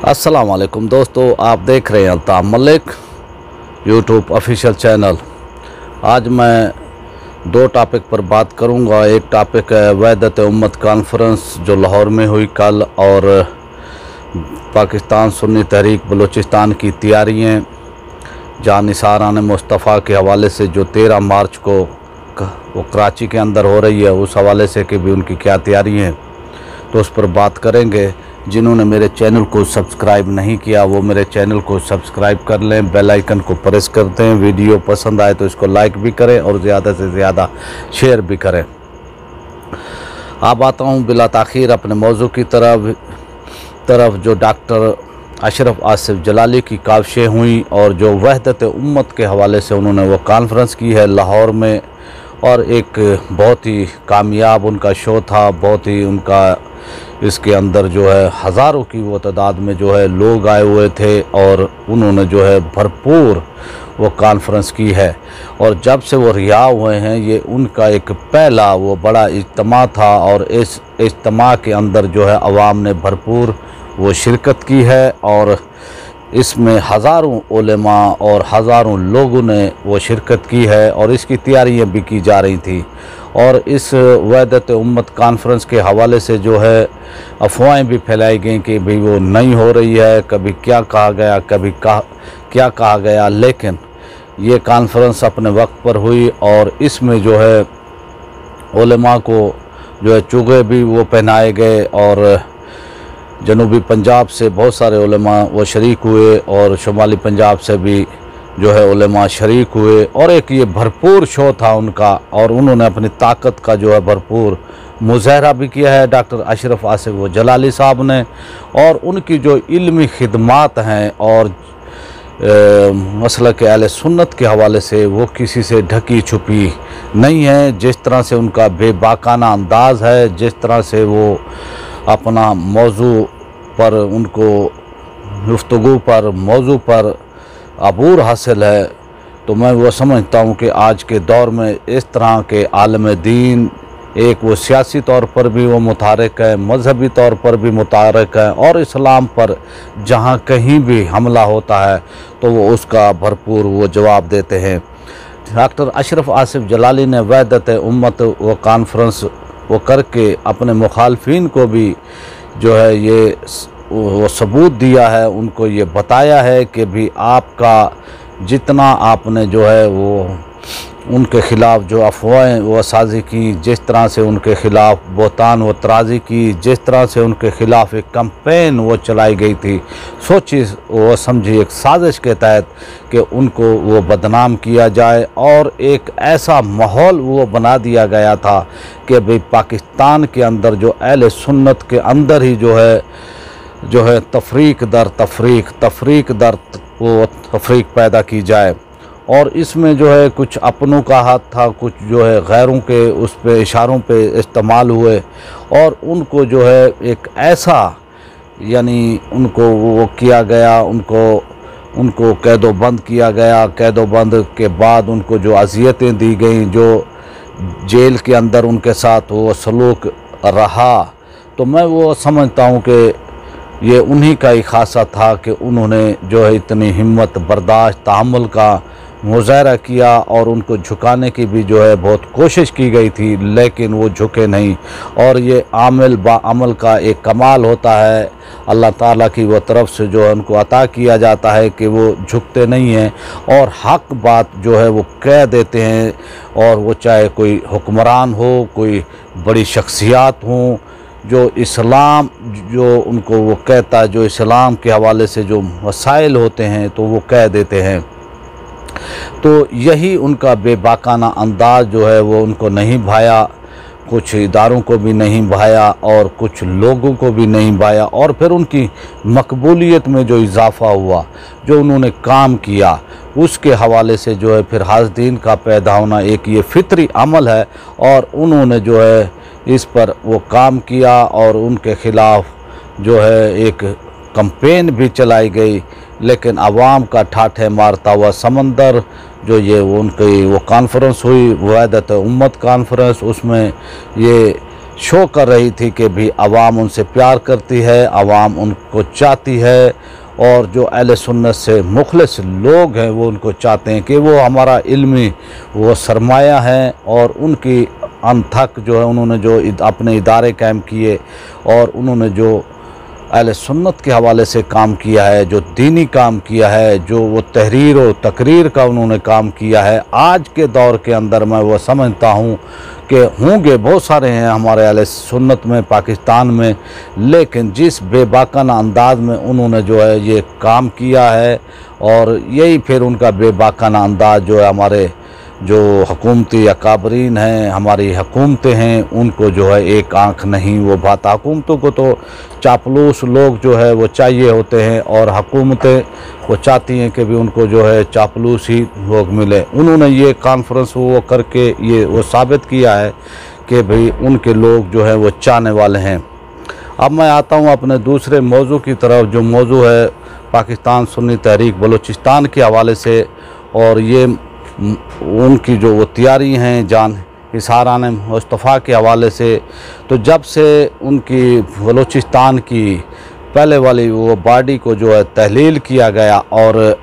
अस्सलाम वालेकुम दोस्तों, आप देख रहे हैं Altaf Malik YouTube official channel. आज मैं दो टॉपिक पर बात करूंगा। एक टॉपिक है वहदत उम्मत कॉन्फ्रेंस जो लाहौर में हुई कल, और पाकिस्तान सुन्नी तहरीक बलूचिस्तान की तैयारियाँ, जहाँ निसारान मुस्तफ़ा के हवाले से जो 13 मार्च को वो कराची के अंदर हो रही है, उस हवाले से कि भी उनकी क्या तैयारी हैं, तो उस पर बात करेंगे। जिन्होंने मेरे चैनल को सब्सक्राइब नहीं किया वो मेरे चैनल को सब्सक्राइब कर लें, बेल आइकन को प्रेस कर दें। वीडियो पसंद आए तो इसको लाइक भी करें और ज़्यादा से ज़्यादा शेयर भी करें। अब आता हूँ बिला ताख़ीर अपने मौजू की तरफ जो डॉक्टर अशरफ आसिफ जलाली की काविशें हुई और जो वहदत उम्मत के हवाले से उन्होंने वो कॉन्फ्रेंस की है लाहौर में, और एक बहुत ही कामयाब उनका शो था। बहुत ही उनका इसके अंदर जो है हज़ारों की वो तादाद में जो है लोग आए हुए थे, और उन्होंने जो है भरपूर वो कॉन्फ्रेंस की है। और जब से वो रिहा हुए हैं, ये उनका एक पहला वो बड़ा इज्तिमा था, और इस इज्तिमा के अंदर जो है अवाम ने भरपूर वो शिरकत की है, और इसमें हज़ारों उलेमा और हज़ारों लोगों ने वो शिरकत की है, और इसकी तैयारियां भी की जा रही थी। और इस वहदत उम्मत कॉन्फ्रेंस के हवाले से जो है अफवाहें भी फैलाई गई कि भाई वो नहीं हो रही है, कभी क्या कहा गया, कभी क्या कहा गया, लेकिन ये कॉन्फ्रेंस अपने वक्त पर हुई, और इसमें जो है उलेमा को जो है चुगे भी वो पहनाए गए, और जनूबी पंजाब से बहुत सारे उलेमा वो शरीक हुए, और शुमाली पंजाब से भी जो है उलेमा शरीक हुए, और एक ये भरपूर शो था उनका, और उन्होंने अपनी ताकत का जो है भरपूर मुज़ाहरा भी किया है डॉक्टर अशरफ आसिफ वो जलाली साहब ने। और उनकी जो इल्मी खिदमात हैं और मसलक अहले सुन्नत के हवाले से वो किसी से ढकी छुपी नहीं है। जिस तरह से उनका बेबाकाना अंदाज़ है, जिस तरह से वो अपना मौजू पर उनको गुफ्तगू पर मौजू पर अबूर हासिल है, तो मैं वो समझता हूँ कि आज के दौर में इस तरह के आलम दीन, एक वो सियासी तौर पर भी वो मुतारिक है, मजहबी तौर पर भी मुतारिक है, और इस्लाम पर जहाँ कहीं भी हमला होता है तो वो उसका भरपूर वो जवाब देते हैं। डॉक्टर अशरफ आसिफ जलाली ने वहदत उम्मत वो कॉन्फ्रेंस वो करके अपने मुखालफिन को भी जो है ये वो सबूत दिया है, उनको ये बताया है कि भी आपका जितना आपने जो है वो उनके ख़िलाफ़ जो अफवाहें वो साजी की, जिस तरह से उनके ख़िलाफ़ बोतान व तराजी की, जिस तरह से उनके ख़िलाफ़ एक कैंपेन वो चलाई गई थी, सोची वो समझी एक साजिश के तहत कि उनको वो बदनाम किया जाए, और एक ऐसा माहौल वो बना दिया गया था कि भाई पाकिस्तान के अंदर जो अहले सुन्नत के अंदर ही जो है तफरीक दर वो तफरीक पैदा की जाए। और इसमें जो है कुछ अपनों का हाथ था, कुछ जो है गैरों के उस पे इशारों पे इस्तेमाल हुए, और उनको जो है एक ऐसा यानी उनको वो किया गया, उनको कैदोबंद किया गया। कैदोबंद के बाद उनको जो अज़ियतें दी गई, जो जेल के अंदर उनके साथ वो सलूक रहा, तो मैं वो समझता हूँ कि ये उन्हीं का ही खासा था कि उन्होंने जो है इतनी हिम्मत बर्दाश्त तहम्मुल का मुज़ाहरा किया, और उनको झुकाने की भी जो है बहुत कोशिश की गई थी, लेकिन वो झुके नहीं। और ये आमिल बाअमल का एक कमाल होता है, अल्लाह ताला की वो तरफ से जो है उनको अता किया जाता है कि वो झुकते नहीं हैं, और हक़ बात जो है वो कह देते हैं। और वो चाहे कोई हुक्मरान हो, कोई बड़ी शख्सियात हों, जो इस्लाम जो उनको वो कहता है, जो इस्लाम के हवाले से जो मसाइल होते हैं तो वो कह देते हैं। तो यही उनका बेबाकाना अंदाज़ जो है वो उनको नहीं भाया, कुछ इदारों को भी नहीं भाया, और कुछ लोगों को भी नहीं भाया। और फिर उनकी मकबूलियत में जो इजाफ़ा हुआ, जो उन्होंने काम किया, उसके हवाले से जो है फिर हाज़दीन का पैदा होना एक ये फितरी अमल है, और उन्होंने जो है इस पर वो काम किया, और उनके ख़िलाफ़ जो है एक कैंपेन भी चलाई गई। लेकिन आवाम का ठाठे मारता हुआ समंदर जो ये उनकी वो कॉन्फ्रेंस हुई वहदत उम्मत कॉन्फ्रेंस, उसमें ये शो कर रही थी कि भी आवाम उनसे प्यार करती है, आवाम उनको चाहती है, और जो अहले सुन्नत से मुखलिस लोग हैं वो उनको चाहते हैं कि वो हमारा इल्मी वो सरमाया है। और उनकी अनथक जो है उन्होंने जो अपने इदारे कायम किए और उन्होंने जो अहले सुन्नत के हवाले से काम किया है, जो दीनी काम किया है, जो वो तहरीर और तकरीर का उन्होंने काम किया है, आज के दौर के अंदर मैं वो समझता हूँ कि होंगे बहुत सारे हैं हमारे अहले सुन्नत में पाकिस्तान में, लेकिन जिस बेबाकाना अंदाज में उन्होंने जो है ये काम किया है, और यही फिर उनका बेबाकाना अंदाज जो है हमारे जो हुकूमती अकाबरीन हैं, हमारी हुकूमतें हैं, उनको जो है एक आंख नहीं वो बात। हुकूमतों को तो चापलूस लोग जो है वो चाहिए होते हैं, और हुकूमतें वो चाहती हैं कि भी उनको जो है चापलूस ही लोग मिले। उन्होंने ये कॉन्फ्रेंस वो करके ये वो साबित किया है कि भाई उनके लोग जो है वो चाहने वाले हैं। अब मैं आता हूँ अपने दूसरे मौजू की तरफ, जो मौजू है पाकिस्तान सुन्नी तहरीक बलूचिस्तान के हवाले से, और ये उनकी जो वो तैयारी हैं जान हिसारान मुस्तफ़ा के हवाले से। तो जब से उनकी बलूचिस्तान की पहले वाली वो बॉडी को जो है तहलील किया गया, और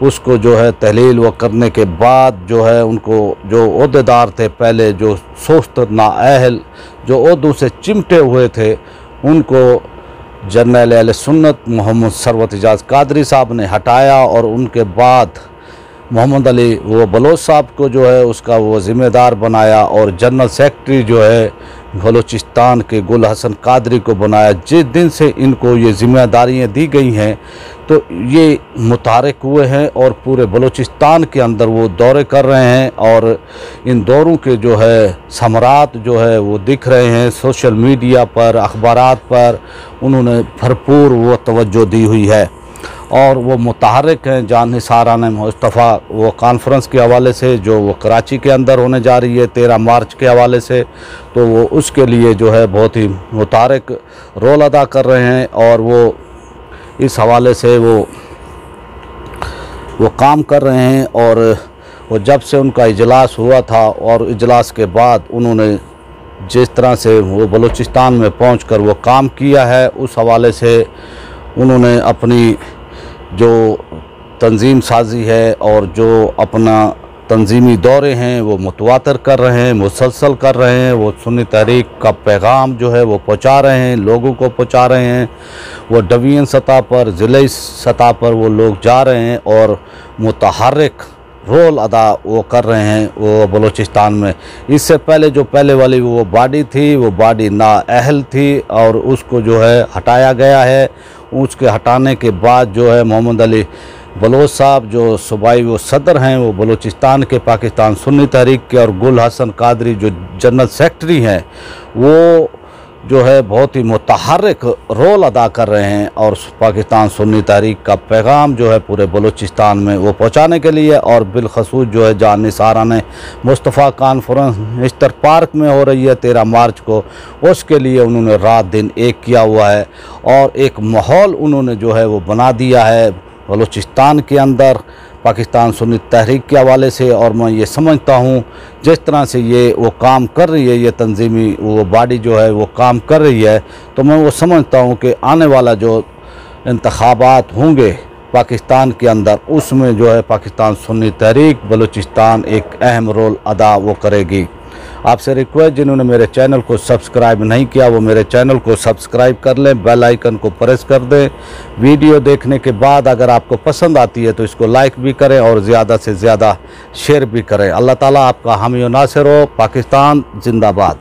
उसको जो है तहलील वो करने के बाद जो है उनको जो ओहदेदार थे पहले, जो सुस्त नाअहल जो ओहदों से चिमटे हुए थे, उनको जनरल अहले सुन्नत मोहम्मद सरवत एजाज कादरी साहब ने हटाया, और उनके बाद मोहम्मद अली वो बलोच साहब को जो है उसका वो ज़िम्मेदार बनाया, और जनरल सेक्रेटरी जो है बलूचिस्तान के गुल हसन कादरी को बनाया। जिस दिन से इनको ये ज़िम्मेदारियाँ दी गई हैं तो ये मुतारक हुए हैं और पूरे बलूचिस्तान के अंदर वो दौरे कर रहे हैं, और इन दौरों के जो है समरात जो है वो दिख रहे हैं सोशल मीडिया पर, अखबारात पर उन्होंने भरपूर वो तवज्जो दी हुई है, और वो मुतहर्रिक हैं जान हिसारान मुस्तफ़ा वो कॉन्फ्रेंस के हवाले से जो वो कराची के अंदर होने जा रही है 13 मार्च के हवाले से। तो वो उसके लिए जो है बहुत ही मुतहर्रिक रोल अदा कर रहे हैं, और वो इस हवाले से वो काम कर रहे हैं। और वो जब से उनका इजलास हुआ था, और इजलास के बाद उन्होंने जिस तरह से वो बलूचिस्तान में पहुंचकर वो काम किया है, उस हवाले से उन्होंने अपनी जो तंजीम साजी है और जो अपना तंजीमी दौरे हैं वो मुतवातर कर रहे हैं, मुसलसल कर रहे हैं। वो सुन्नी तहरीक का पैगाम जो है वो पहुंचा रहे हैं, लोगों को पहुंचा रहे हैं। वो डिवीज़न सतह पर, ज़िले सतह पर वो लोग जा रहे हैं और मुतहर्रिक रोल अदा वो कर रहे हैं वो बलूचिस्तान में। इससे पहले जो पहले वाली वो बॉडी थी, वो बॉडी नाअहल थी, और उसको जो है हटाया गया है। उसके हटाने के बाद जो है मोहम्मद अली बलोच साहब जो सूबाई वो सदर हैं वो बलूचिस्तान के पाकिस्तान सुन्नी तहरीक के, और गुल हसन कादरी जो जनरल सेक्रेटरी हैं, वो जो है बहुत ही मुतहर्रिक रोल अदा कर रहे हैं, और पाकिस्तान सुन्नी तहरीक का पैगाम जो है पूरे बलूचिस्तान में वो पहुंचाने के लिए। और बिलखसूस जो है जान निसारान मुस्तफ़ा कॉन्फ्रेंस मिस्टर पार्क में हो रही है 13 मार्च को, उसके लिए उन्होंने रात दिन एक किया हुआ है, और एक माहौल उन्होंने जो है वो बना दिया है बलूचिस्तान के अंदर पाकिस्तान सुन्नी तहरीक के हवाले से। और मैं ये समझता हूँ जिस तरह से ये वो काम कर रही है, ये तंजीमी वो बॉडी जो है वो काम कर रही है, तो मैं वो समझता हूँ कि आने वाला जो इंतखाबात होंगे पाकिस्तान के अंदर, उसमें जो है पाकिस्तान सुन्नी तहरीक बलूचिस्तान एक अहम रोल अदा वो करेगी। आपसे रिक्वेस्ट, जिन्होंने मेरे चैनल को सब्सक्राइब नहीं किया वो मेरे चैनल को सब्सक्राइब कर लें, बेल आइकन को प्रेस कर दें। वीडियो देखने के बाद अगर आपको पसंद आती है तो इसको लाइक भी करें और ज़्यादा से ज़्यादा शेयर भी करें। अल्लाह ताला आपका हामी और नासिर हो। पाकिस्तान जिंदाबाद।